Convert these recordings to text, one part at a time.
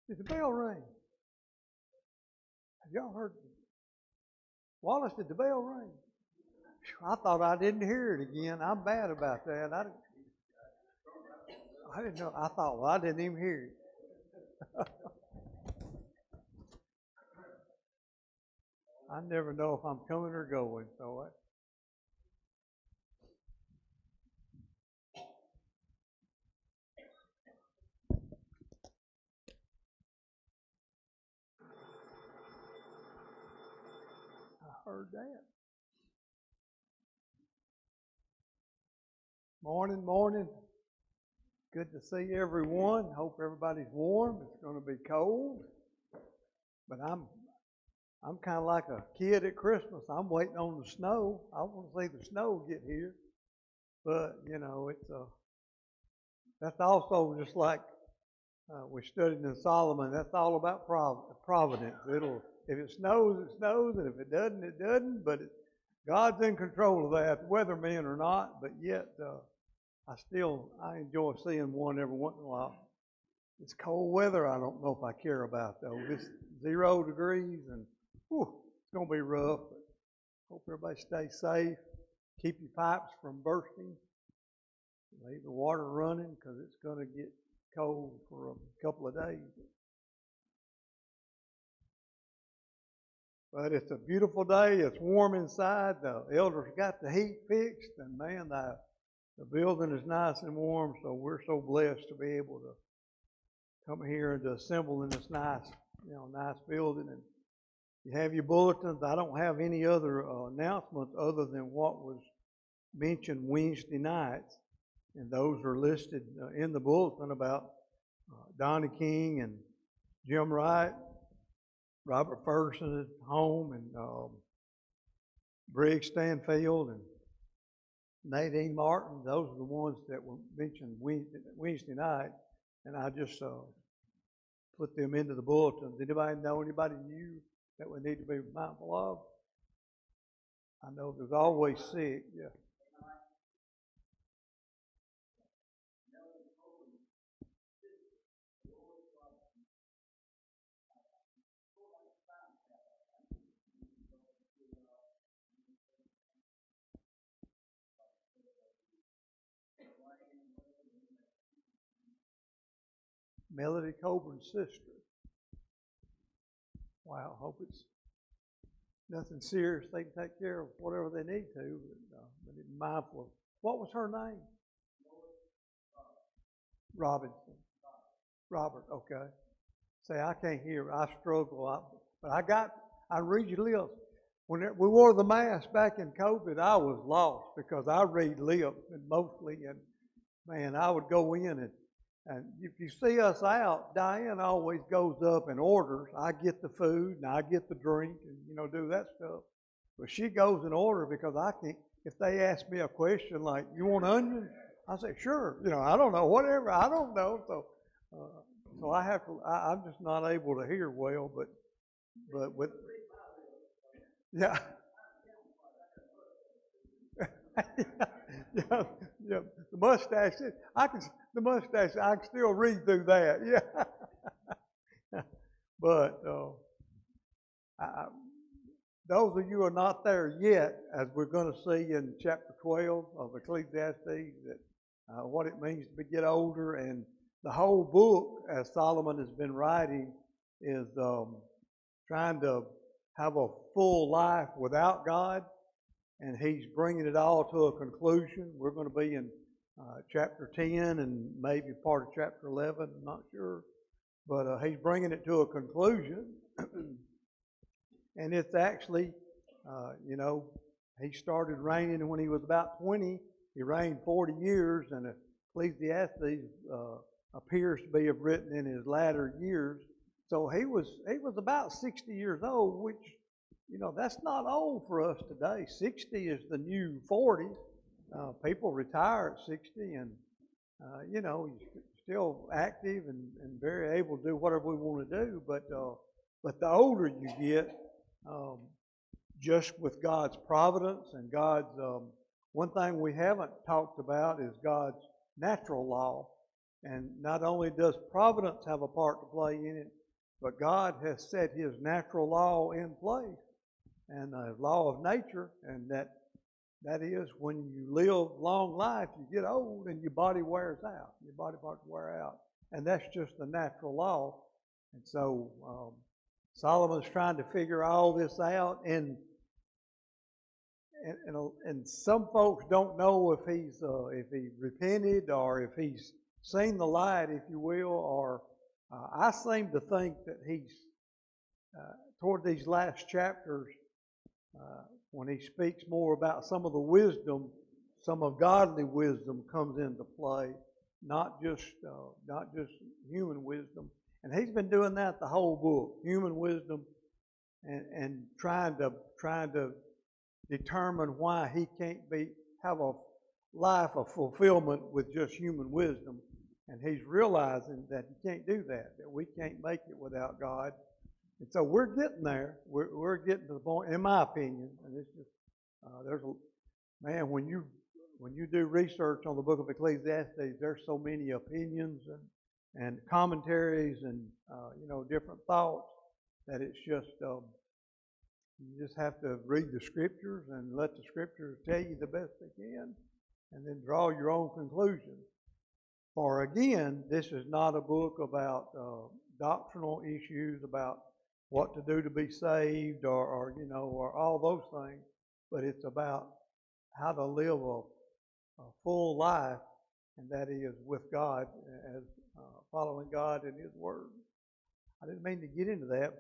Did the bell ring? Have y'all heard? Wallace, did the bell ring? I thought I didn't hear it again. I'm bad about that. I didn't know. I thought, well, I didn't even hear it. I never know if I'm coming or going, so I heard that. Morning, morning. Good to see everyone. Hope everybody's warm. It's going to be cold, but I'm kind of like a kid at Christmas. I'm waiting on the snow. I want to see the snow get here, but you know that's also just like we studied in Solomon. That's all about providence. If it snows, it snows, and if it doesn't, it doesn't. But God's in control of that, whether men or not. But yet, I enjoy seeing one every once in a while. It's cold weather. I don't know if I care about though. It's 0 degrees, and it's going to be rough. But hope everybody stays safe. Keep your pipes from bursting. Leave the water running because it's going to get cold for a couple of days. But it's a beautiful day. It's warm inside. The elders got the heat fixed, and man, the building is nice and warm. So we're so blessed to be able to come here and to assemble in this nice building. And you have your bulletins. I don't have any other announcements other than what was mentioned Wednesday nights, and those are listed in the bulletin about Donnie King and Jim Wright, Robert Ferguson at home, and Briggs Stanfield and Nadine Martin. Those are the ones that were mentioned Wednesday night, and I just put them into the bulletin. Did anybody know anybody new that we need to be mindful of? I know there's always sick. Yeah. Melody Coburn's sister. Wow, hope it's nothing serious. They can take care of whatever they need to, but be mindful of. What was her name? Robinson. Robert, okay. Say, I can't hear. I struggle. But I read your lips. When we wore the mask back in COVID, I was lost because I read lips mostly, and man, I would go in and if you see us out, Diane always goes up and orders. I get the food and I get the drink and do that stuff. But she goes and orders because I can't. If they ask me a question like, "You want onions?" I say, "Sure." I don't know, whatever. I don't know. So I have to. I'm just not able to hear well. But with yeah. yeah, yeah, the mustache. I can still read through that. Yeah, but those of you who are not there yet, as we're going to see in chapter 12 of Ecclesiastes, that what it means to get older, and the whole book, as Solomon has been writing, is trying to have a full life without God. And he's bringing it all to a conclusion. We're going to be in chapter 10 and maybe part of chapter 11, I'm not sure. But he's bringing it to a conclusion. And it's actually, he started reigning when he was about 20. He reigned 40 years, and Ecclesiastes appears to be written in his latter years. So he was about 60 years old, which that's not old for us today. 60 is the new 40. People retire at 60, and you're still active and very able to do whatever we want to do. But the older you get, just with God's providence and God's one thing we haven't talked about is God's natural law. And not only does providence have a part to play in it, But God has set His natural law in place, and the law of nature, and that is when you live long life, you get old and your body wears out. Your body parts wear out. And that's just the natural law. And so Solomon's trying to figure all this out, and some folks don't know if he repented or if he's seen the light, if you will, or I seem to think that he's toward these last chapters when he speaks more about some of the wisdom, some of godly wisdom comes into play, not just human wisdom. And he's been doing that the whole book, human wisdom, and trying to determine why he can't have a life of fulfillment with just human wisdom. And he's realizing that he can't do that we can't make it without God. And so we're getting there. We're getting to the point, in my opinion, and it's just when you do research on the book of Ecclesiastes, there's so many opinions and commentaries and different thoughts that it's just you just have to read the scriptures and let the scriptures tell you the best they can, and then draw your own conclusions. For again, this is not a book about doctrinal issues about what to do to be saved or all those things, but it's about how to live a full life, and that is with God, as following God and His Word. I didn't mean to get into that.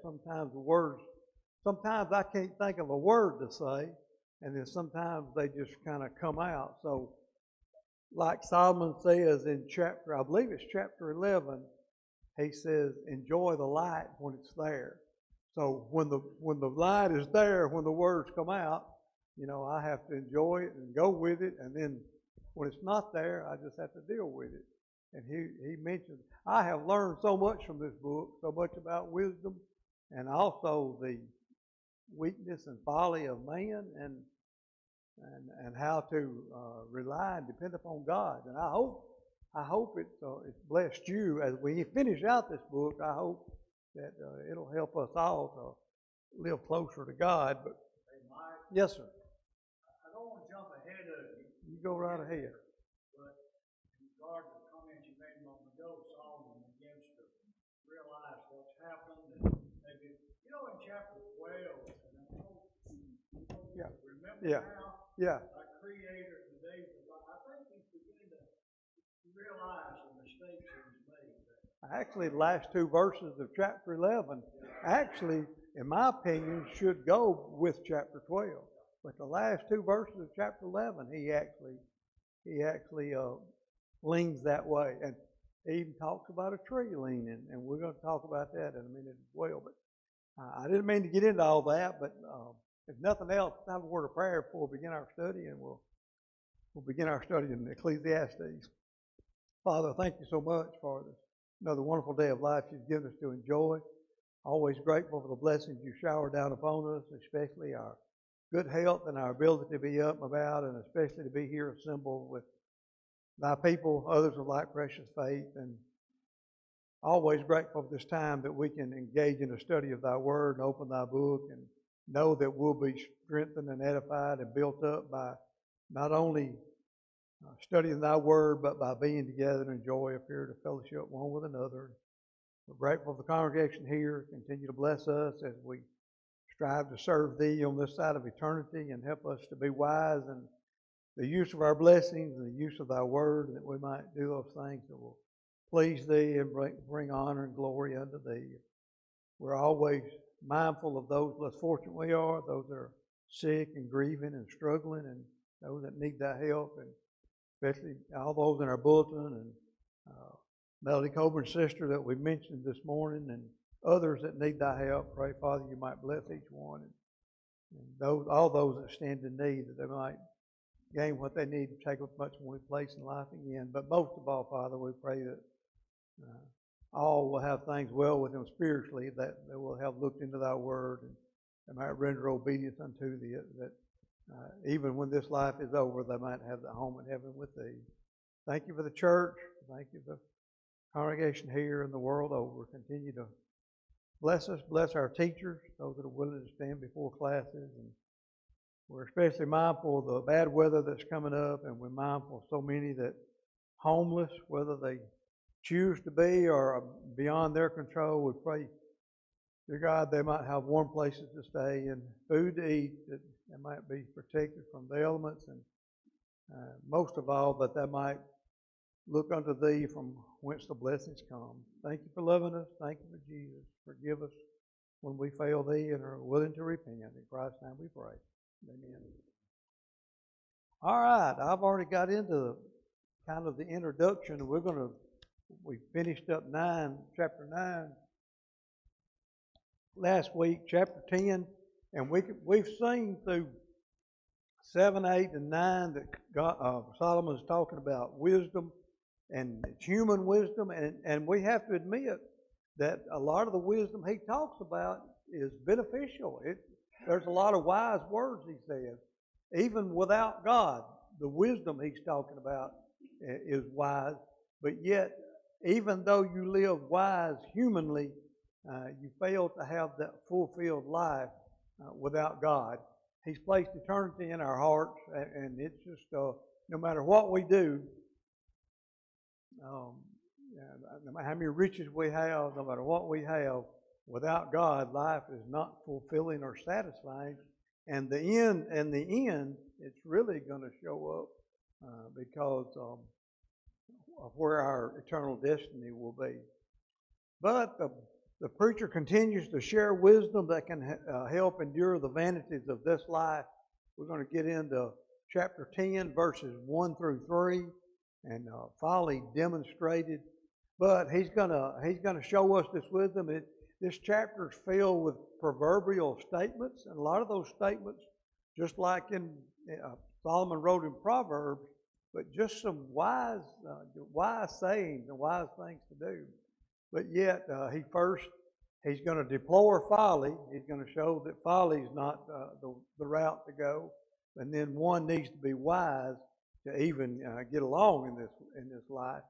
Sometimes I can't think of a word to say, and then sometimes they just kind of come out. So, like Solomon says in I believe it's chapter 11, he says, enjoy the light when it's there. So when the light is there, when the words come out, I have to enjoy it and go with it. And then when it's not there, I just have to deal with it. And he mentions, I have learned so much from this book, so much about wisdom, and also the weakness and folly of man, and how to rely and depend upon God. And I hope it's blessed you as we finish out this book. I hope that it'll help us all to live closer to God. But hey, Mike, yes, sir. I don't want to jump ahead of you. You go right ahead. But in regard to the comments you made a moment ago, Solomon begins to realize what's happened, and maybe in chapter 12. Yeah. Remember now? Yeah. Our Creator in the days of life. I think he's beginning to realize the mistakes he's made. Actually, the last two verses of chapter 11, actually, in my opinion, should go with chapter 12. But the last two verses of chapter 11, he actually leans that way, and he even talks about a tree leaning, and we're going to talk about that in a minute as well. But I didn't mean to get into all that, but if nothing else, let's have a word of prayer before we begin our study, and we'll begin our study in Ecclesiastes. Father, thank you so much for this another wonderful day of life you've given us to enjoy. Always grateful for the blessings you shower down upon us, especially our good health and our ability to be up and about, and especially to be here assembled with thy people, others of like precious faith, and always grateful for this time that we can engage in a study of thy word and open thy book and know that we'll be strengthened and edified and built up by not only studying thy word, but by being together and enjoy a period of fellowship one with another. We're grateful for the congregation here. Continue to bless us as we strive to serve thee on this side of eternity, and help us to be wise in the use of our blessings and the use of thy word, that we might do those things that will please thee and bring honor and glory unto thee. We're always mindful of those less fortunate we are, those that are sick and grieving and struggling, and those that need thy help, and especially all those in our bulletin, and Melody Coburn's sister that we mentioned this morning, and others that need thy help. Pray, Father, you might bless each one, and all those that stand in need, that they might gain what they need to take up much more place in life again. But most of all, Father, we pray that all will have things well with them spiritually, that they will have looked into thy word, and they might render obedience unto thee, that even when this life is over, they might have the home in heaven with thee. Thank you for the church. Thank you for the congregation here and the world over. Continue to Bless us, bless our teachers, those that are willing to stand before classes. And we're especially mindful of the bad weather that's coming up, and we're mindful of so many that homeless, whether they choose to be or beyond their control. We pray, dear God, they might have warm places to stay and food to eat, that they might be protected from the elements, and most of all, that they might look unto Thee from whence the blessings come. Thank you for loving us. Thank you for Jesus. Forgive us when we fail Thee and are willing to repent. In Christ's name we pray. Amen. All right, I've already got into kind of the introduction. We finished up chapter 9 last week, chapter 10, and we've seen through 7, 8, and 9 that Solomon's talking about wisdom, and it's human wisdom, and we have to admit that a lot of the wisdom he talks about is beneficial. There's a lot of wise words he says. Even without God, the wisdom he's talking about is wise, but yet, even though you live wise humanly, you fail to have that fulfilled life without God. He's placed eternity in our hearts, and it's just no matter what we do, no matter how many riches we have, no matter what we have, without God, life is not fulfilling or satisfying. And the end, it's really going to show up because of where our eternal destiny will be. But the preacher continues to share wisdom that can help endure the vanities of this life. We're going to get into chapter 10, verses 1 through 3, and folly demonstrated. But he's going to show us this wisdom. This chapter is filled with proverbial statements, and a lot of those statements, just like in Solomon wrote in Proverbs, but just some wise sayings and wise things to do. But yet, he's going to deplore folly. He's going to show that folly is not the route to go, and then one needs to be wise to even get along in this life.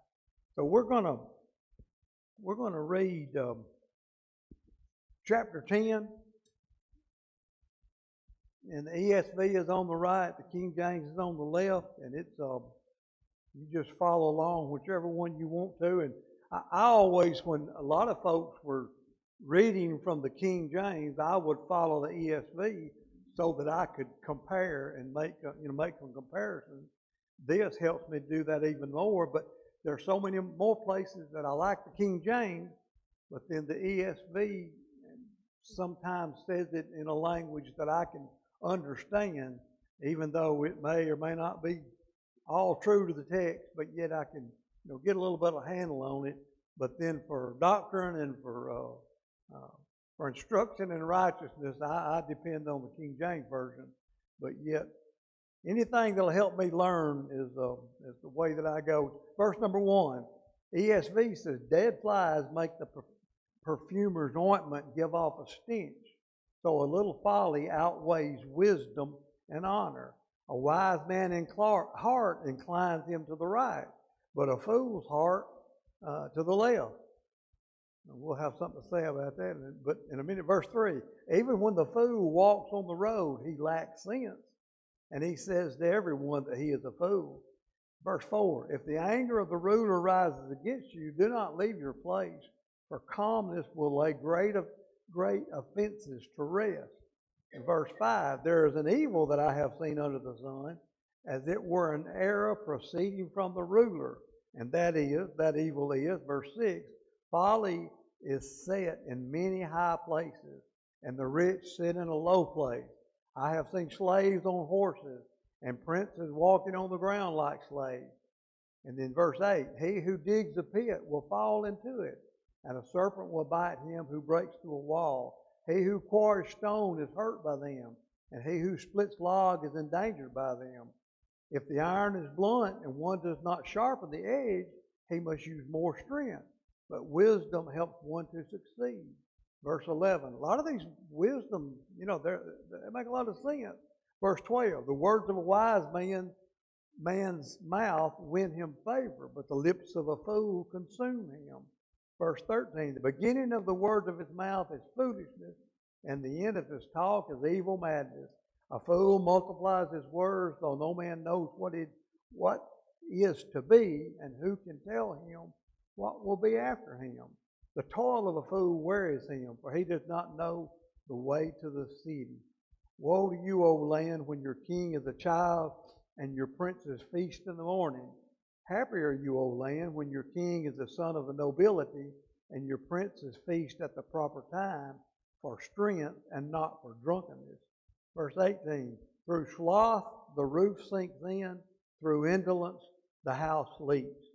So we're going to read chapter 10, and the ESV is on the right, the King James is on the left, and it's you just follow along whichever one you want to. And I always, when a lot of folks were reading from the King James, I would follow the ESV so that I could compare and make some comparisons. This helps me do that even more. But there are so many more places that I like the King James, but then the ESV sometimes says it in a language that I can understand, even though it may or may not be all true to the text, but yet I can get a little bit of handle on it. But then for doctrine and for instruction in righteousness, I depend on the King James Version. But yet, anything that'll help me learn is the way that I go. Verse number 1, ESV says, "Dead flies make the perfumer's ointment give off a stench. So a little folly outweighs wisdom and honor. A wise man in heart inclines him to the right, but a fool's heart to the left." And we'll have something to say about that, but in a minute. Verse 3, "Even when the fool walks on the road, he lacks sense, and he says to everyone that he is a fool." Verse 4, "If the anger of the ruler rises against you, do not leave your place, for calmness will lay great offenses to rest." In verse 5, "There is an evil that I have seen under the sun, as it were an error proceeding from the ruler, and that evil is," verse 6, "folly is set in many high places, and the rich sit in a low place. I have seen slaves on horses, and princes walking on the ground like slaves." And then verse 8, "He who digs a pit will fall into it, and a serpent will bite him who breaks through a wall. He who quarries stone is hurt by them, and he who splits log is endangered by them. If the iron is blunt and one does not sharpen the edge, he must use more strength. But wisdom helps one to succeed." Verse 11. A lot of these wisdom, they make a lot of sense. Verse 12. "The words of a wise man's mouth win him favor, but the lips of a fool consume him." Verse 13, the beginning of the words of his mouth is foolishness, and the end of his talk is evil madness. A fool multiplies his words, though no man knows what is to be, and who can tell him what will be after him. The toil of a fool wearies him, for he does not know the way to the city. Woe to you, O land, when your king is a child, and your princes feast in the morning. Happy are you, O land, when your king is the son of the nobility, and your princes feast at the proper time, for strength and not for drunkenness. Verse 18, through sloth the roof sinks in, through indolence the house leaks.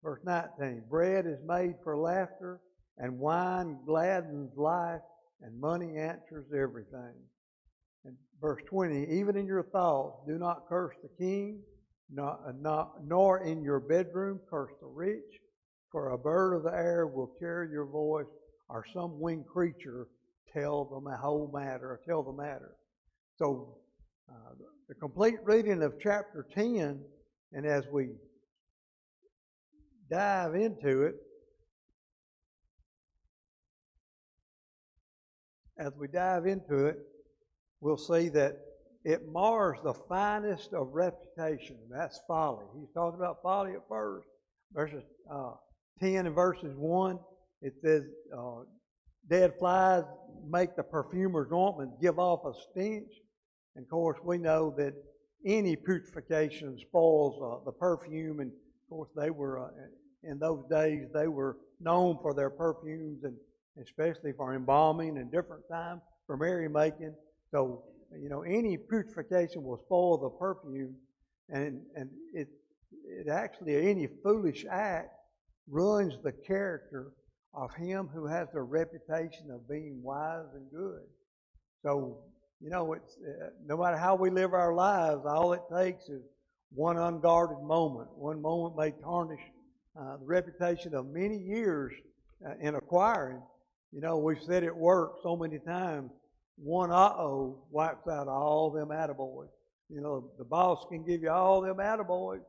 Verse 19, bread is made for laughter, and wine gladdens life, and money answers everything. And verse 20, even in your thoughts do not curse the king, nor in your bedroom curse the rich, for a bird of the air will carry your voice, or some winged creature tell the matter. So the complete reading of chapter 10, and as we dive into it, we'll see that it mars the finest of reputation. That's folly. He's talking about folly at first. Verses 10 and verses 1, it says, dead flies make the perfumer's ointment give off a stench. And of course, we know that any putrefaction spoils the perfume. And of course, they were, in those days, they were known for their perfumes, and especially for embalming and different times for merrymaking. So, any putrefaction will spoil the perfume, and it actually, any foolish act ruins the character of him who has the reputation of being wise and good. So, it's no matter how we live our lives, all it takes is one unguarded moment. One moment may tarnish the reputation of many years in acquiring. We've said at work so many times, one uh-oh wipes out all them attaboys. The boss can give you all them attaboys,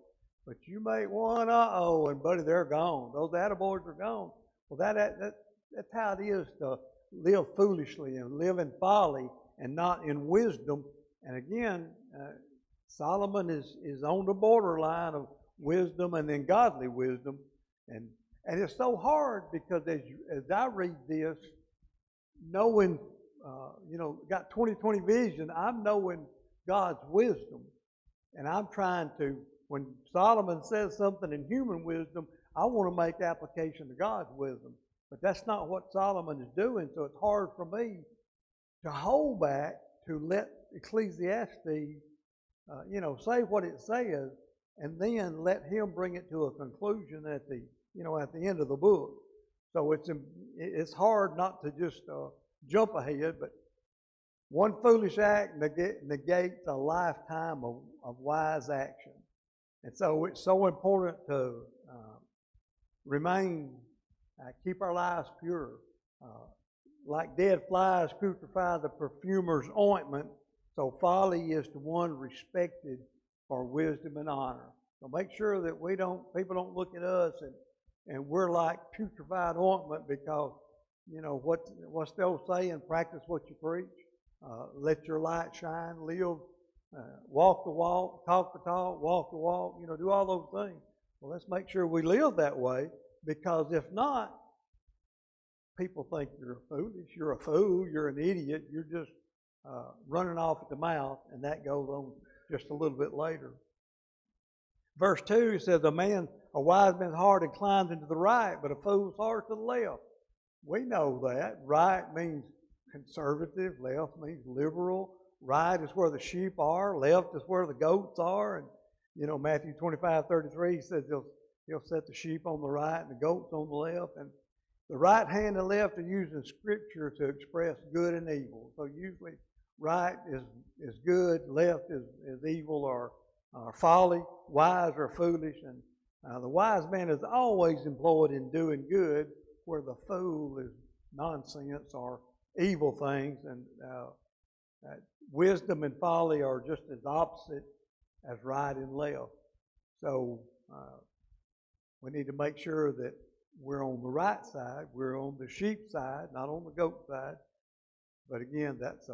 but you make one uh-oh, and buddy, they're gone. Those attaboys are gone. Well, that's how it is to live foolishly and live in folly and not in wisdom. And again, Solomon is on the borderline of wisdom and then godly wisdom. And it's so hard because as I read this, knowing, got 20/20 vision, I'm knowing God's wisdom. And I'm trying to, when Solomon says something in human wisdom, I want to make application to God's wisdom. But that's not what Solomon is doing, so it's hard for me to hold back, to let Ecclesiastes, say what it says, and then let him bring it to a conclusion at the end of the book. So it's hard not to just jump ahead, but one foolish act negates a lifetime of wise action. And so it's so important to keep our lives pure. Like dead flies putrefy the perfumer's ointment, so folly is to one respected for wisdom and honor. So make sure that people don't look at us and we're like putrefied ointment, because what's the old saying? Practice what you preach. Let your light shine. Live, walk the walk, talk the talk, walk the walk. Do all those things. Well, let's make sure we live that way, because if not, people think you're foolish, you're a fool, you're an idiot, you're just running off at the mouth, and that goes on just a little bit later. Verse 2 says, a wise man's heart inclines into the right, but a fool's heart to the left. We know that. Right means conservative, left means liberal. Right is where the sheep are, left is where the goats are. And Matthew 25:33 says he'll set the sheep on the right and the goats on the left. And the right hand and left are used in Scripture to express good and evil. So usually right is good, left is evil or folly, wise or foolish. And the wise man is always employed in doing good, where the fool is nonsense or evil things. And wisdom and folly are just as opposite as right and left. So we need to make sure that we're on the right side. We're on the sheep side, not on the goat side. But again, that's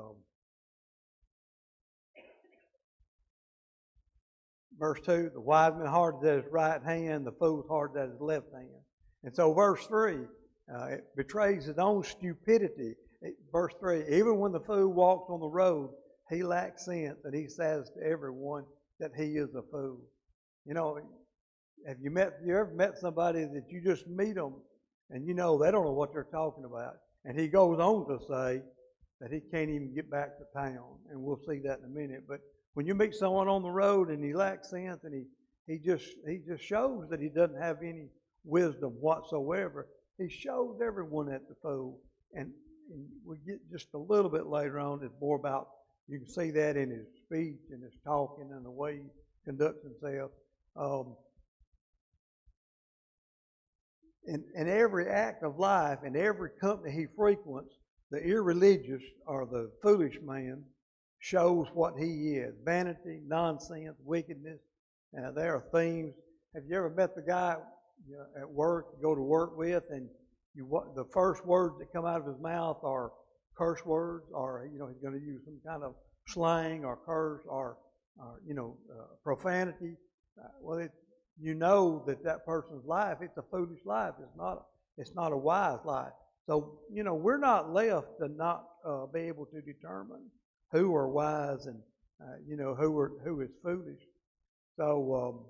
verse 2, the wise man hardened at his right hand, the fool hardened at his left hand. And so verse 3, it betrays his own stupidity. Verse 3, even when the fool walks on the road, he lacks sense, and he says to everyone that he is a fool. You know, have you ever met somebody that you just meet them, and you know they don't know what they're talking about? And he goes on to say that he can't even get back to town, and we'll see that in a minute. But when you meet someone on the road and he lacks sense, and he just shows that he doesn't have any wisdom whatsoever, he shows everyone that's a fool. And we get just a little bit later on, it's more about, you can see that in his speech and his talking and the way he conducts himself. In every act of life, in every company he frequents, the irreligious or the foolish man shows what he is. Vanity, nonsense, wickedness. There are themes. Have you ever met the guy at work, you go to work with, and the first words that come out of his mouth are curse words, or he's going to use some kind of slang or curse or profanity. You know that person's life, it's a foolish life. It's not a wise life. So we're not left to not be able to determine who are wise and who is foolish. So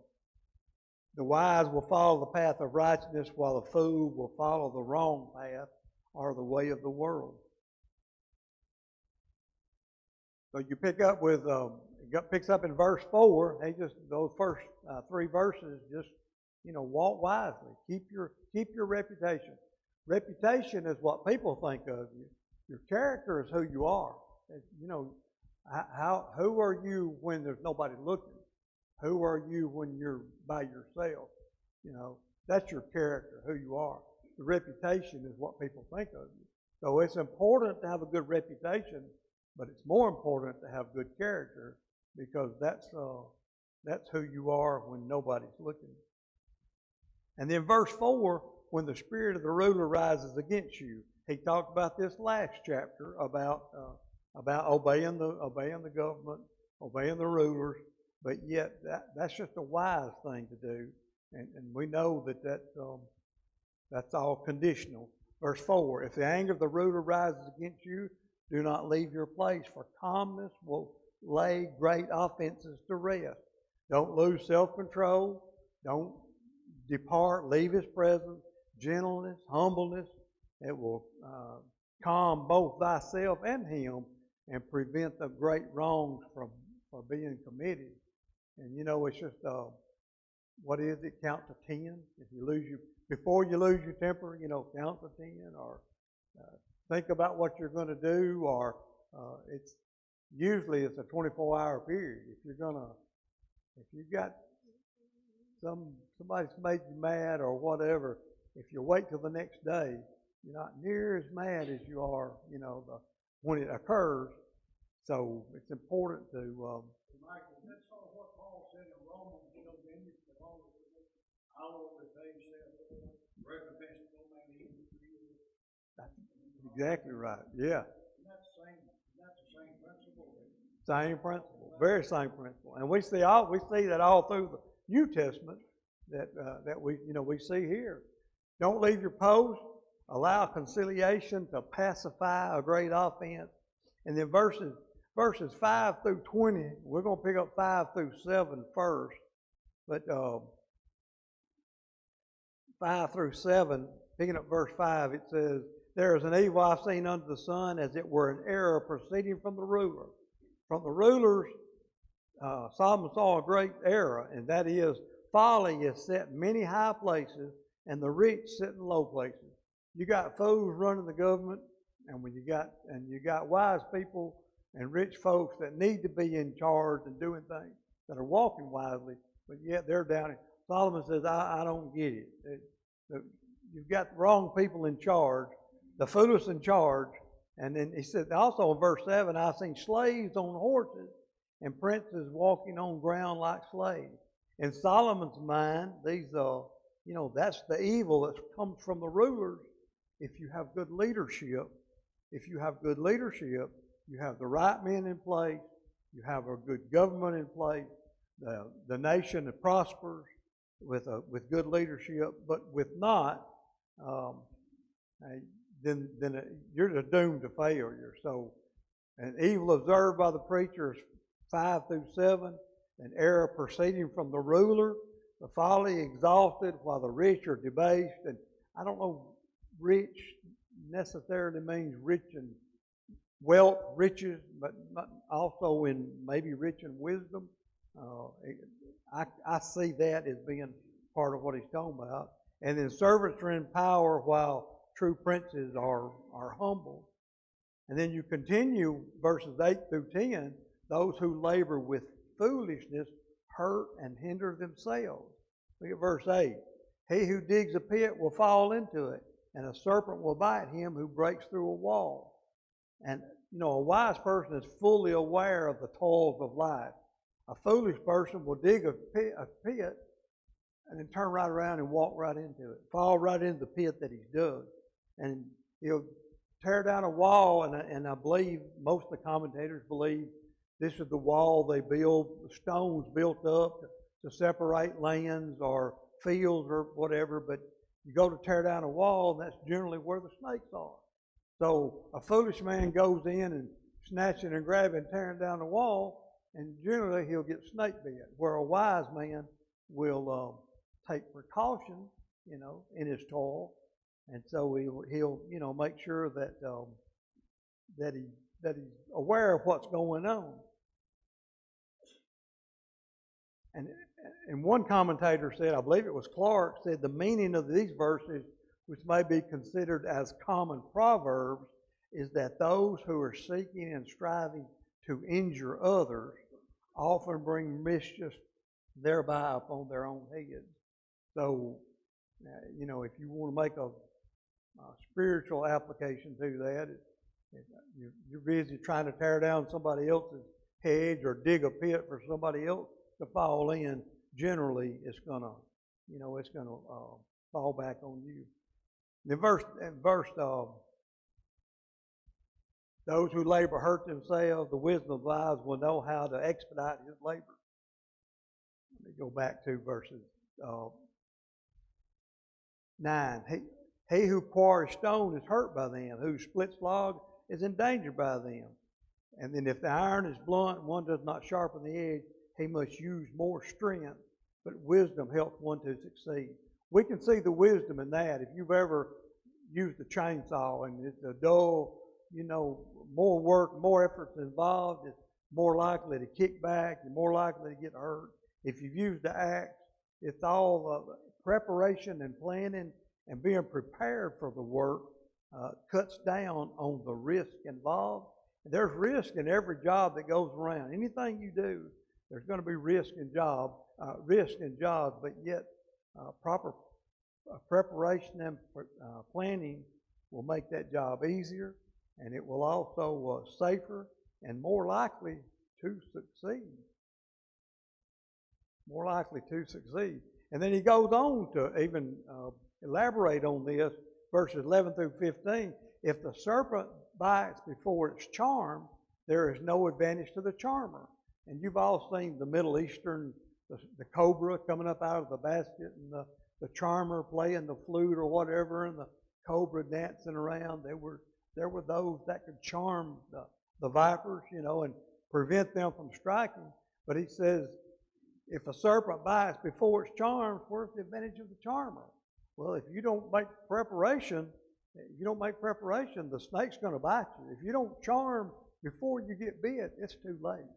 the wise will follow the path of righteousness, while the fool will follow the wrong path or the way of the world. So you pick up with picks up in verse 4. Those first 3 verses, just walk wisely. Keep your reputation. Reputation is what people think of you. Your character is who you are. Who are you when there's nobody looking? Who are you when you're by yourself? That's your character, who you are. The reputation is what people think of you. So it's important to have a good reputation, but it's more important to have good character, because that's who you are when nobody's looking. And then verse 4, when the spirit of the ruler rises against you. He talked about this last chapter about obeying the government, obeying the rulers, but yet that's just a wise thing to do, and we know that's all conditional. Verse 4, if the anger of the ruler rises against you, do not leave your place, for calmness will lay great offenses to rest. Don't lose self-control. Don't depart, leave his presence. Gentleness, humbleness, it will calm both thyself and him, and prevent the great wrongs from being committed. And it's just what is it? Count to 10. Before you lose your temper, count to 10, or think about what you're going to do, or it's usually a 24-hour period. If you got somebody's made you mad or whatever, if you wait till the next day, you're not near as mad as you are, when it occurs. So it's important to. Michael, that's all what Paul said in Romans. I will repay self, recompense no man evil for evil. That's exactly right. Yeah. And that's the same principle. Same principle, very same principle, and we see that all through the New Testament that we see here. Don't leave your post. Allow conciliation to pacify a great offense. And then verses 5 through 20, we're going to pick up 5 through 7 first. But 5 through 7, picking up verse 5, it says, there is an evil I've seen under the sun, as it were an error proceeding from the ruler. From the rulers, Solomon saw a great error, and that is, folly is set in many high places, and the rich sit in low places. You got fools running the government, and you got wise people and rich folks that need to be in charge and doing things, that are walking wisely, but yet they're down here. Solomon says, I don't get it. You've got the wrong people in charge, the foolish in charge. And then he said, also in verse 7, I've seen slaves on horses and princes walking on ground like slaves. In Solomon's mind, these That's the evil that comes from the rulers. If you have good leadership, you have the right men in place, you have a good government in place, the nation that prospers with good leadership. But with not, then you're doomed to failure. So, an evil observed by the preacher is 5 through 7, an error proceeding from the ruler, the folly exalted while the rich are debased. And I don't know, rich necessarily means rich in wealth, riches, but not also in maybe rich in wisdom. I see that as being part of what he's talking about. And then servants are in power while true princes are humble. And then you continue verses 8 through 10, those who labor with foolishness hurt and hinder themselves. Look at verse 8. He who digs a pit will fall into it, and a serpent will bite him who breaks through a wall. And, a wise person is fully aware of the toils of life. A foolish person will dig a pit and then turn right around and walk right into it, fall right into the pit that he's dug. And he'll tear down a wall, and I believe most of the commentators believe this is the wall they build, the stones built up to separate lands or fields or whatever. But you go to tear down a wall, and that's generally where the snakes are. So a foolish man goes in and snatching and grabbing and tearing down the wall, and generally he'll get snake bit. Where a wise man will take precaution, in his toil. And so he'll make sure that he's aware of what's going on. And one commentator said, I believe it was Clark, said the meaning of these verses, which may be considered as common proverbs, is that those who are seeking and striving to injure others often bring mischief thereby upon their own heads. So, if you want to make a spiritual application to that, you're busy trying to tear down somebody else's hedge or dig a pit for somebody else to fall in. Generally, it's gonna fall back on you. The verse, those who labor hurt themselves. The wisdom of wise will know how to expedite his labor. Let me go back to verses 9. He who quarries stone is hurt by them. Who splits log is endangered by them. And then if the iron is blunt and one does not sharpen the edge, he must use more strength. But wisdom helps one to succeed. We can see the wisdom in that. If you've ever used a chainsaw and it's a dull, more work, more efforts involved, it's more likely to kick back, you're more likely to get hurt. If you've used the axe, it's all preparation and planning and being prepared for the work cuts down on the risk involved. And there's risk in every job that goes around. Anything you do, there's going to be risk in jobs, but yet proper preparation and planning will make that job easier, and it will also safer and more likely to succeed. More likely to succeed. And then he goes on to even elaborate on this, verses 11 through 15. If the serpent bites before it's charmed, there is no advantage to the charmer. And you've all seen the Middle Eastern, the cobra coming up out of the basket, and the charmer playing the flute or whatever, and the cobra dancing around. There were those that could charm the vipers, and prevent them from striking. But he says, if a serpent bites before it's charmed, where's the advantage of the charmer? Well, if you don't make preparation, the snake's going to bite you. If you don't charm before you get bit, it's too late.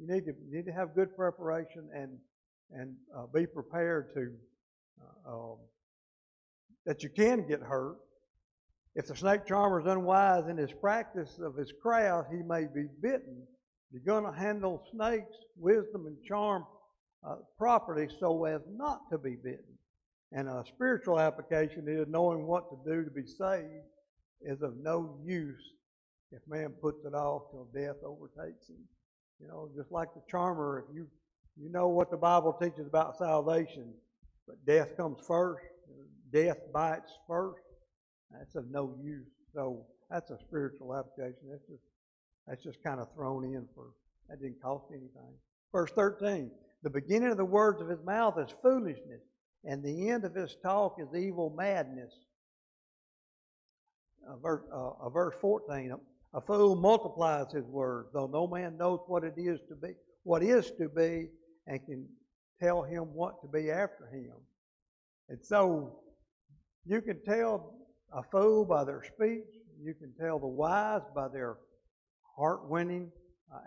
You need to have good preparation and be prepared to that you can get hurt. If the snake charmer is unwise in his practice of his craft, he may be bitten. You're going to handle snakes, wisdom, and charm properly so as not to be bitten. And a spiritual application is knowing what to do to be saved is of no use if man puts it off till death overtakes him. Just like the charmer, if you know what the Bible teaches about salvation, but death comes first. Death bites first. That's of no use. So that's a spiritual application. That's just kind of thrown in for, that didn't cost anything. Verse 13, the beginning of the words of his mouth is foolishness, and the end of his talk is evil madness. Verse 14, a fool multiplies his words, though no man knows what is to be, and can tell him what to be after him. And so you can tell a fool by their speech. You can tell the wise by their heart-winning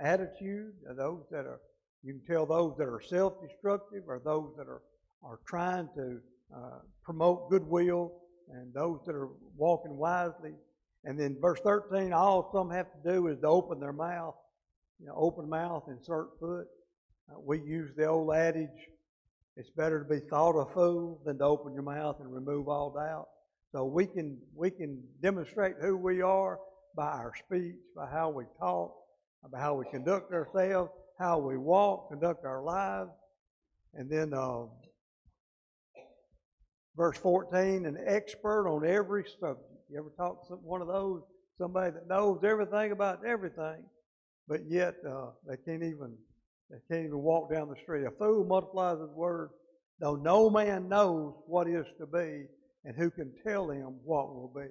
attitude. You can tell those that are self-destructive, or those that are trying to promote goodwill, and those that are walking wisely. And then verse 13, all some have to do is to open their mouth. Open mouth, insert foot. We use the old adage, it's better to be thought a fool than to open your mouth and remove all doubt. So we can demonstrate who we are by our speech, by how we talk, by how we conduct ourselves, how we walk, conduct our lives. And then verse 14, an expert on every subject. You ever talk to one of those, somebody that knows everything about everything, but yet they can't even walk down the street. A fool multiplies his words, though no man knows what is to be, and who can tell him what will be.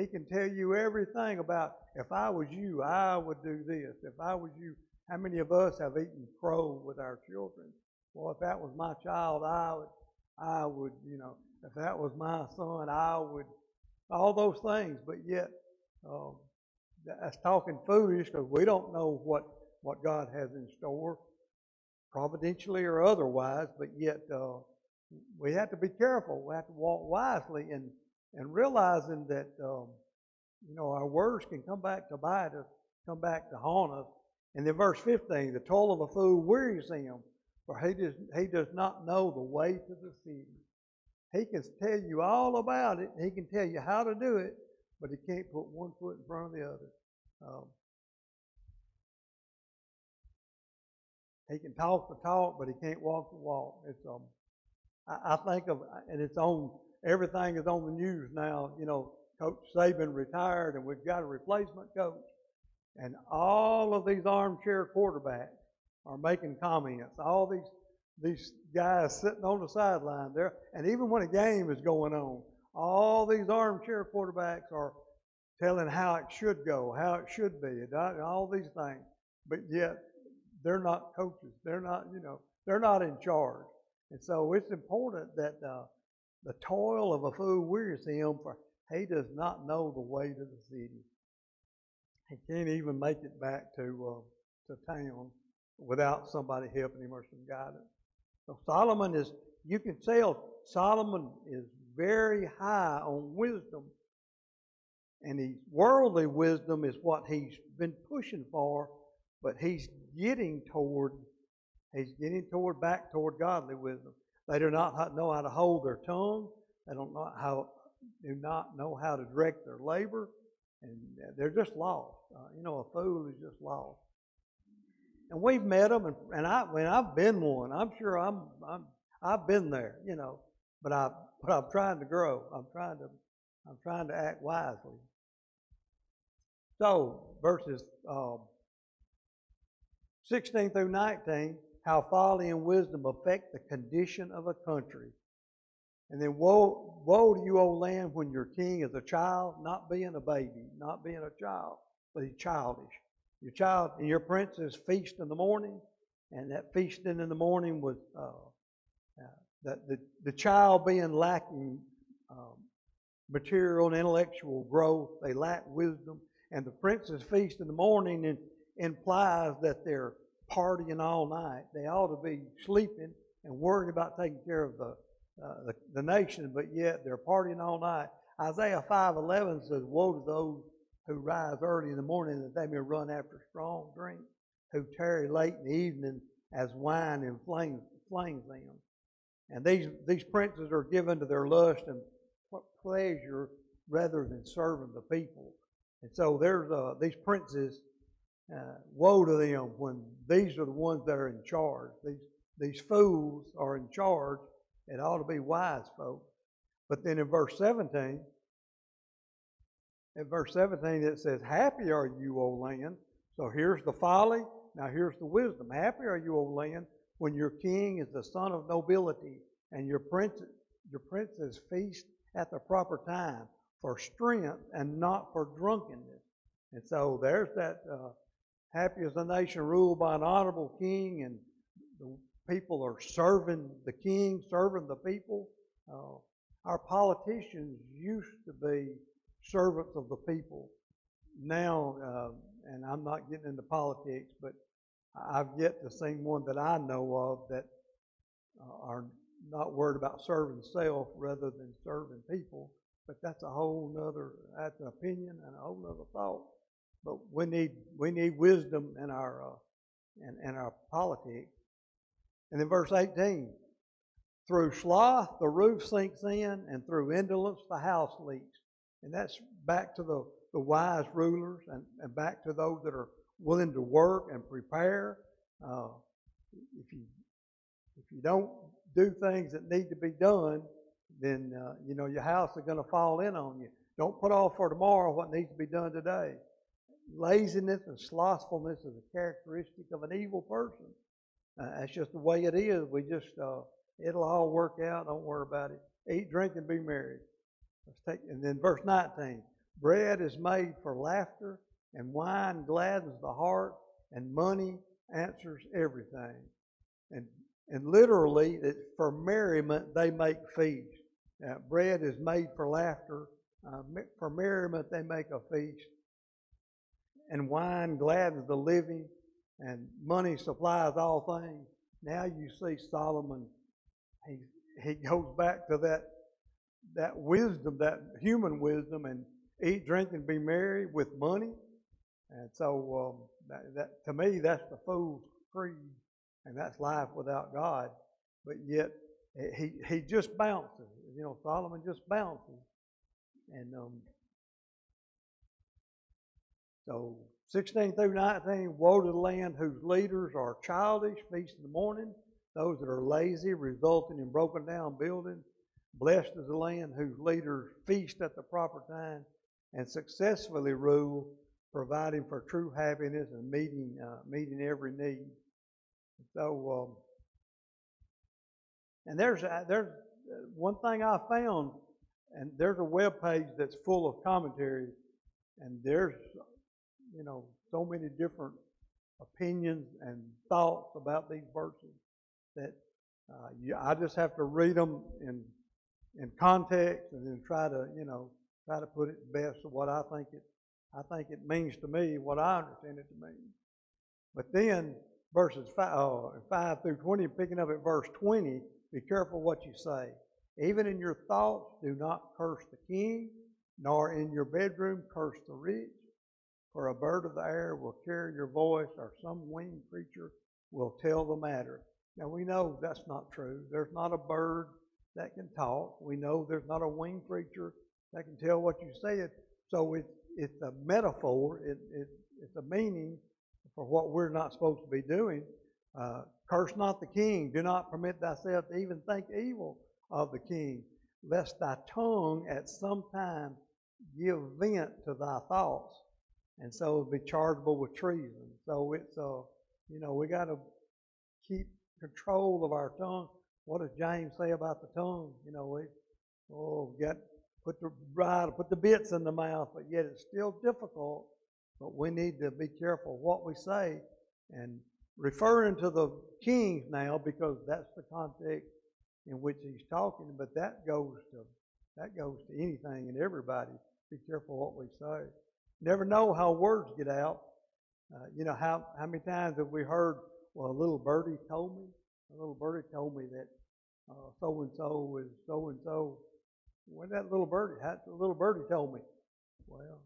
He can tell you everything about, if I was you, I would do this. If I was you, how many of us have eaten crow with our children? Well, if that was my child, I would, if that was my son, I would, all those things. But yet, that's talking foolish, because we don't know what God has in store, providentially or otherwise, but yet we have to be careful. We have to walk wisely, and realizing that our words can come back to bite us, come back to haunt us. And then verse 15, the toil of a fool wearies him, for he does not know the way to the city. He can tell you all about it. He can tell you how to do it, but he can't put one foot in front of the other. He can talk the talk, but he can't walk the walk. It's I think of, and it's on, everything is on the news now. Coach Saban retired, and we've got a replacement coach, and all of these armchair quarterbacks are making comments. All these guys sitting on the sideline there, and even when a game is going on, all these armchair quarterbacks are telling how it should go, how it should be, and all these things. But yet, they're not coaches. They're not, they're not in charge. And so it's important that the toil of a fool wearies him, for he does not know the way to the city. He can't even make it back to town without somebody helping him or some guidance. So Solomon is, you can tell Solomon is very high on wisdom. And worldly wisdom is what he's been pushing for, but he's getting back toward godly wisdom. They do not know how to hold their tongue. They do not know how to direct their labor, and they're just lost. A fool is just lost. And we've met them, and I've been one. I'm sure I've been there, but I'm trying to grow. I'm trying to act wisely. So verses 16 through 19, how folly and wisdom affect the condition of a country. And then woe to you, O land, when your king is a child, not being a baby, not being a child, but he's childish. Your child and your princes feast in the morning, and that feasting in the morning was the child being lacking material and intellectual growth. They lack wisdom. And the princes feast in the morning implies that they're partying all night. They ought to be sleeping and worrying about taking care of the nation, but yet they're partying all night. Isaiah 5:11 says, woe to those who rise early in the morning that they may run after strong drink, who tarry late in the evening as wine inflames them. And these princes are given to their lust and pleasure rather than serving the people. And so there's these princes, woe to them when these are the ones that are in charge. These fools are in charge, It ought to be wise folk. But then in verse 17, it says, happy are you, O land. So here's the folly. Now here's the wisdom. Happy are you, O land, when your king is the son of nobility, and your princes feast at the proper time for strength and not for drunkenness. And so there's that happy is the nation ruled by an honorable king, and the people are serving the king, serving the people. Our politicians used to be servants of the people. Now, and I'm not getting into politics, but I've yet to see one that I know of that are not worried about serving self rather than serving people. But that's that's an opinion and a whole other thought. But we need wisdom in our politics. And then verse 18, through sloth the roof sinks in, and through indolence the house leaks. And that's back to the wise rulers and back to those that are willing to work and prepare. If you don't do things that need to be done, then your house is going to fall in on you. Don't put off for tomorrow what needs to be done today. Laziness and slothfulness is a characteristic of an evil person. That's just the way it is. We just it'll all work out. Don't worry about it. Eat, drink, and be merry. And then verse 19. Bread is made for laughter, and wine gladdens the heart, and money answers everything. And literally, it's for merriment they make feast. Bread is made for laughter. For merriment they make a feast. And wine gladdens the living, and money supplies all things. Now you see Solomon, he goes back to that wisdom, that human wisdom, and eat, drink, and be merry with money. And so that to me, that's the fool's creed, and that's life without God. But yet he just bounces. Solomon just bounces. And so 16 through 19, woe to the land whose leaders are childish, feast in the morning. Those that are lazy, resulting in broken down buildings. Blessed is the land whose leaders feast at the proper time and successfully rule, providing for true happiness and meeting every need. So, and there's one thing I found, and there's a web page that's full of commentaries, and there's so many different opinions and thoughts about these verses that I just have to read them in context and then try to put it best of what I think it means to me, what I understand it to mean. But then verses 5 through 20, picking up at verse 20, be careful what you say. Even in your thoughts, do not curse the king, nor in your bedroom curse the rich. For a bird of the air will carry your voice, or some winged creature will tell the matter. Now we know that's not true. There's not a bird that can talk. We know there's not a winged creature that can tell what you said. So it's a metaphor. It's a meaning for what we're not supposed to be doing. Curse not the king. Do not permit thyself to even think evil of the king, lest thy tongue at some time give vent to thy thoughts, and so be chargeable with treason. So it's we got to keep control of our tongue. What does James say about the tongue? We got put the bits in the mouth, but yet it's still difficult. But we need to be careful what we say, and referring to the kings now because that's the context in which he's talking. But that goes to anything and everybody. Be careful what we say. Never know how words get out. How many times have we heard? Well, a little birdie told me. A little birdie told me that so and so is so and so. When the little birdie told me. Well,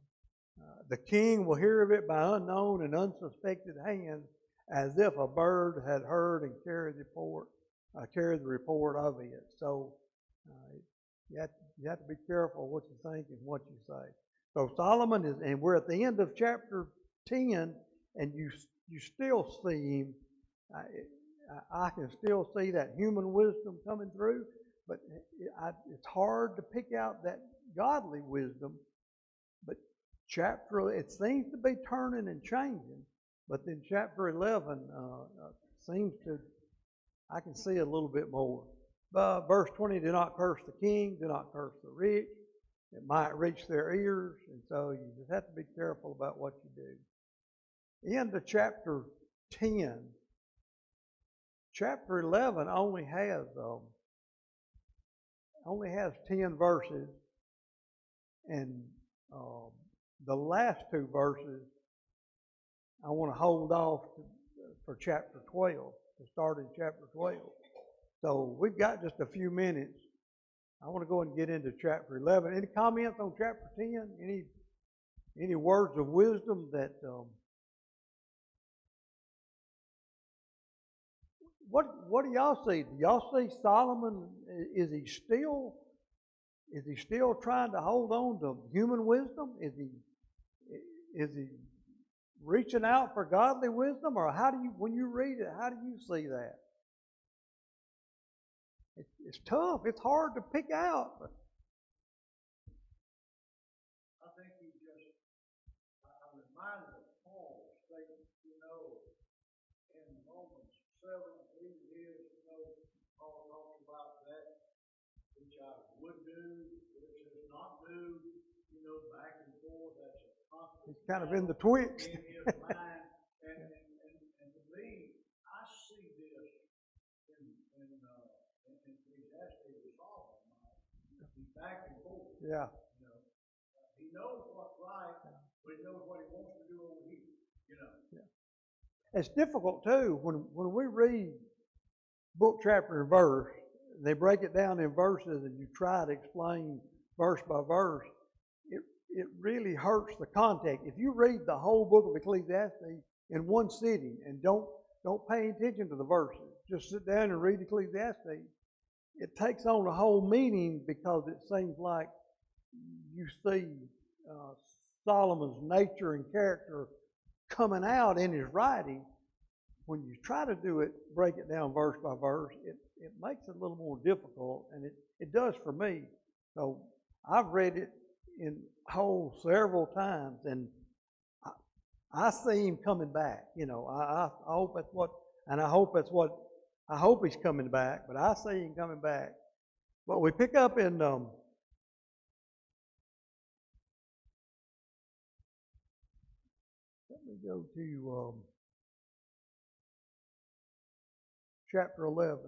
the king will hear of it by unknown and unsuspected hands, as if a bird had heard and carried the report of it. So you have to be careful what you think and what you say. So Solomon is, and we're at the end of chapter 10, and you still see him. I can still see that human wisdom coming through, but it's hard to pick out that godly wisdom. But it seems to be turning and changing. But then chapter 11 seems to, I can see a little bit more. Verse 20, do not curse the king, do not curse the rich. It might reach their ears, and so you just have to be careful about what you do. Into chapter 10. Chapter 11 only has 10 verses, and the last two verses I want to hold off for chapter 12, to start in chapter 12. So we've got just a few minutes. I want to go and get into chapter 11. Any comments on chapter 10? Any words of wisdom that what do y'all see? Do y'all see Solomon? Is he still trying to hold on to human wisdom? Is he reaching out for godly wisdom, or when you read it, how do you see that? It's tough. It's hard to pick out. I think I'm reminded of Paul's statement, in Romans 7, I believe it is, Paul talks about that which I would do, which is not do, back and forth. That's a constant. He's kind of in the twixt. In his mind. And to me, I see this in Ecclesiastes with Solomon. He's back and forth. Yeah. He knows what's right, but he knows what he wants to do over here. Yeah. It's difficult too when we read book, chapter, and verse. They break it down in verses, and you try to explain verse by verse. It really hurts the context. If you read the whole book of Ecclesiastes in one sitting and don't pay attention to the verses, just sit down and read Ecclesiastes, it takes on a whole meaning, because it seems like you see Solomon's nature and character coming out in his writing. When you try to break it down verse by verse, it makes it a little more difficult, and it does for me. So I've read it in whole several times, and I see him coming back. I hope that's what, and I hope he's coming back, but I see him coming back. But we pick up in let me go to chapter 11.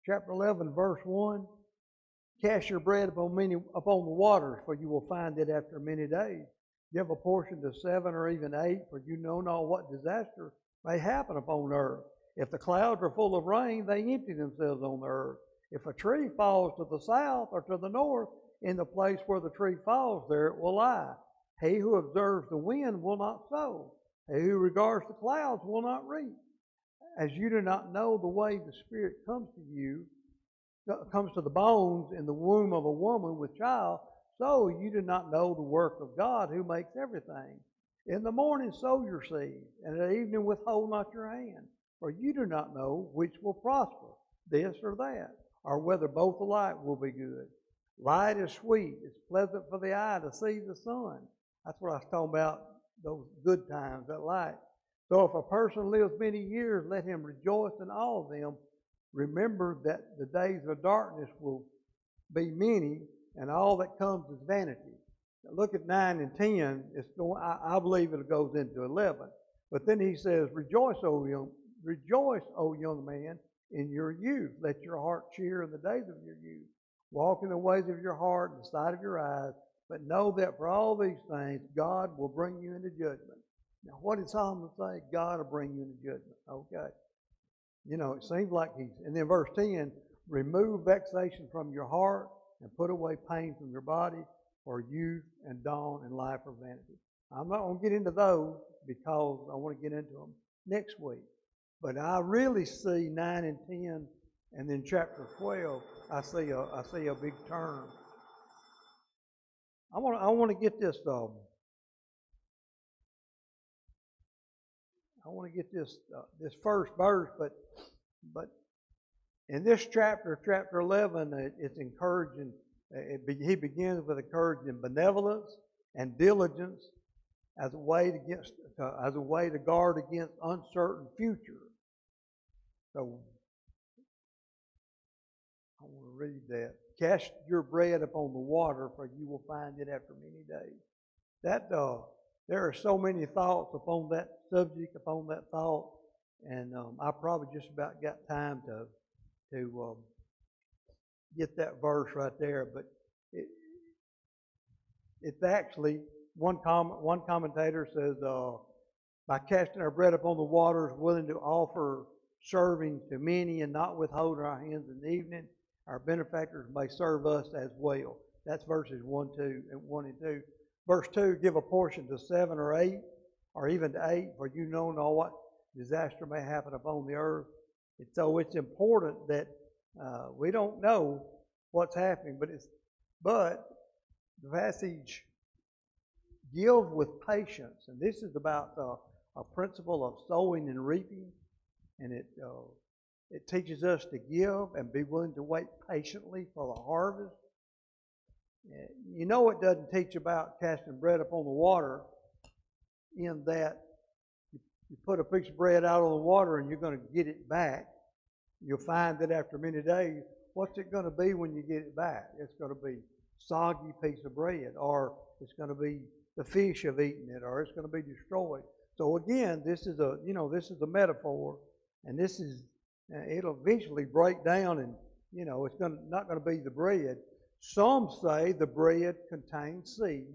Chapter 11, verse 1. Cast your bread upon the waters, for you will find it after many days. Give a portion to 7 or even 8, for you know not what disaster may happen upon earth. If the clouds are full of rain, they empty themselves on the earth. If a tree falls to the south or to the north, in the place where the tree falls, there it will lie. He who observes the wind will not sow. He who regards the clouds will not reap. As you do not know the way the Spirit comes to the bones in the womb of a woman with child, so you do not know the work of God who makes everything. In the morning sow your seed, and at evening withhold not your hand, for you do not know which will prosper, this or that, or whether both alike will be good. Light is sweet, it's pleasant for the eye to see the sun. That's what I was talking about, those good times, that light. So if a person lives many years, let him rejoice in all of them. Remember that the days of darkness will be many, and all that comes is vanity. Now look at 9 and 10. I believe it goes into 11. But then he says, Rejoice, O young man, in your youth. Let your heart cheer in the days of your youth. Walk in the ways of your heart and the sight of your eyes. But know that for all these things, God will bring you into judgment. Now, what did Solomon say? God will bring you into judgment. Okay. It seems like and then verse 10, remove vexation from your heart and put away pain from your body, for youth and dawn and life are vanity. I'm not going to get into those because I want to get into them next week. But I really see 9 and 10, and then chapter 12, I see a big turn. I want to get this this first verse, but in this chapter, chapter 11, it's encouraging. He begins with encouraging benevolence and diligence as a way to guard against uncertain future. So I want to read that. Cast your bread upon the water, for you will find it after many days. There are so many thoughts upon that subject, upon that thought, and I probably just about got time to get that verse right there. But it's actually one commentator says, by casting our bread upon the waters, willing to offer serving to many and not withholding our hands in the evening, our benefactors may serve us as well. That's verses 1 and 2. Verse 2, give a portion to 7 or 8, or even to 8, for you know not what disaster may happen upon the earth. And so it's important that we don't know what's happening, but the passage give with patience, and this is about a principle of sowing and reaping, and it teaches us to give and be willing to wait patiently for the harvest. You know, it doesn't teach about casting bread upon the water in that you put a piece of bread out on the water and you're going to get it back. You'll find that after many days, what's it going to be when you get it back? It's going to be soggy piece of bread, or it's going to be the fish have eaten it, or it's going to be destroyed. So again, this is a metaphor, and it'll eventually break down, and it's not going to be the bread. Some say the bread contains seed,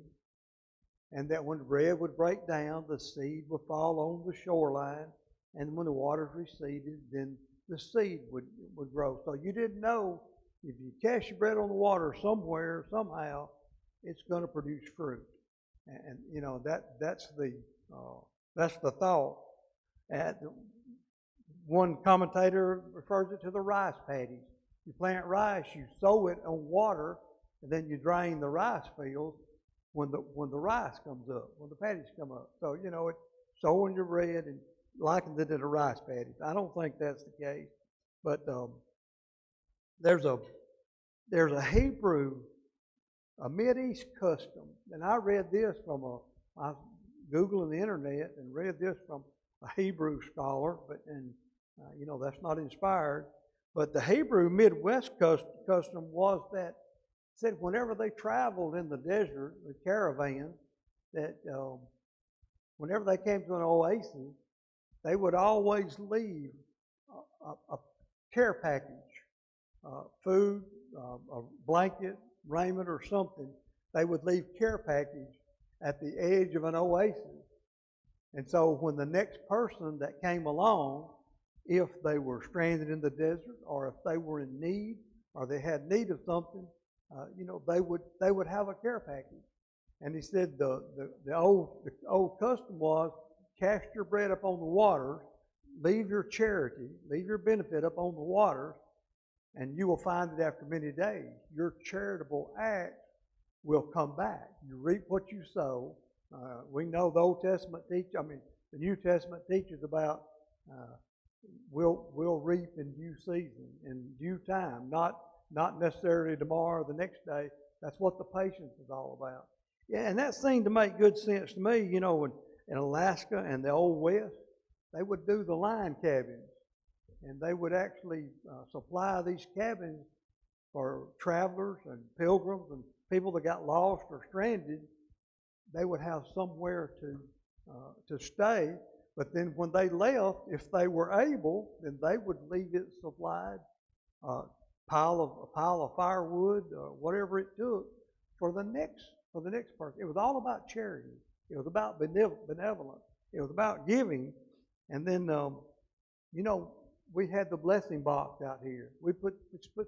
and that when the bread would break down, the seed would fall on the shoreline, and when the waters receded, then the seed would grow. So you didn't know if you cast your bread on the water somewhere, somehow, it's going to produce fruit. And that's the thought. And one commentator refers it to the rice paddies. You plant rice, you sow it on water, and then you drain the rice fields when the rice comes up, when the paddies come up. So it's sowing your bread and likened it to the rice paddies. I don't think that's the case, but there's a Hebrew, a Mideast custom, and I read this I was Googling the internet and read this from a Hebrew scholar, that's not inspired. But the Hebrew Midwest custom was that said whenever they traveled in the desert, the caravan, that whenever they came to an oasis, they would always leave a care package, food, a blanket, raiment, or something. They would leave care package at the edge of an oasis. And so when the next person that came along, if they were stranded in the desert, or if they were in need, or they had need of something, they would have a care package. And he said the old custom was cast your bread upon the waters, leave your charity, leave your benefit upon the waters, and you will find that after many days, your charitable act will come back. You reap what you sow. We know the Old Testament the New Testament teaches about we'll reap in due season, in due time, not necessarily tomorrow or the next day. That's what the patience is all about. Yeah, and that seemed to make good sense to me. In Alaska and the Old West, they would do the line cabins, and they would actually supply these cabins for travelers and pilgrims and people that got lost or stranded. They would have somewhere to stay. But then when they left, if they were able, then they would leave it supplied, a pile of firewood, whatever it took, for the next person. It was all about charity. It was about benevolence. It was about giving. And then, we had the blessing box out here. We put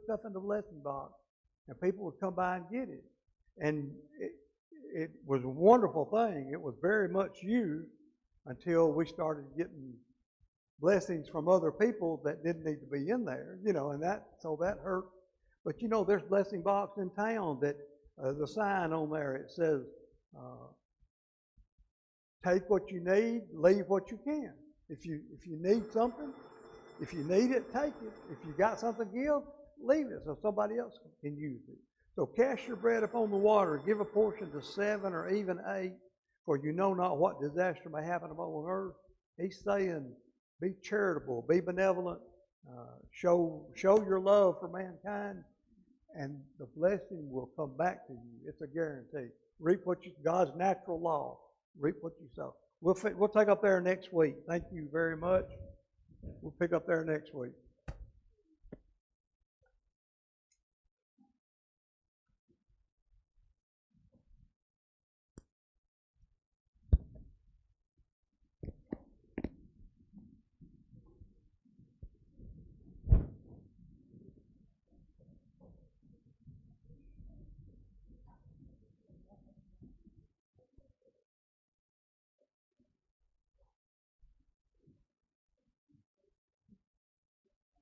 stuff in the blessing box, and people would come by and get it. And it was a wonderful thing. It was very much used until we started getting blessings from other people that didn't need to be in there, and that hurt. But there's blessing box in town that the sign on there, it says, take what you need, leave what you can. If you need something, If you need it, take it. If you got something to give, leave it so somebody else can use it. So cast your bread upon the water, give a portion to 7 or even 8, for you know not what disaster may happen upon earth. He's saying, be charitable, be benevolent, show your love for mankind, and the blessing will come back to you. It's a guarantee. Reap what you, God's natural law. Reap what you sow. We'll take up there next week. Thank you very much. We'll pick up there next week.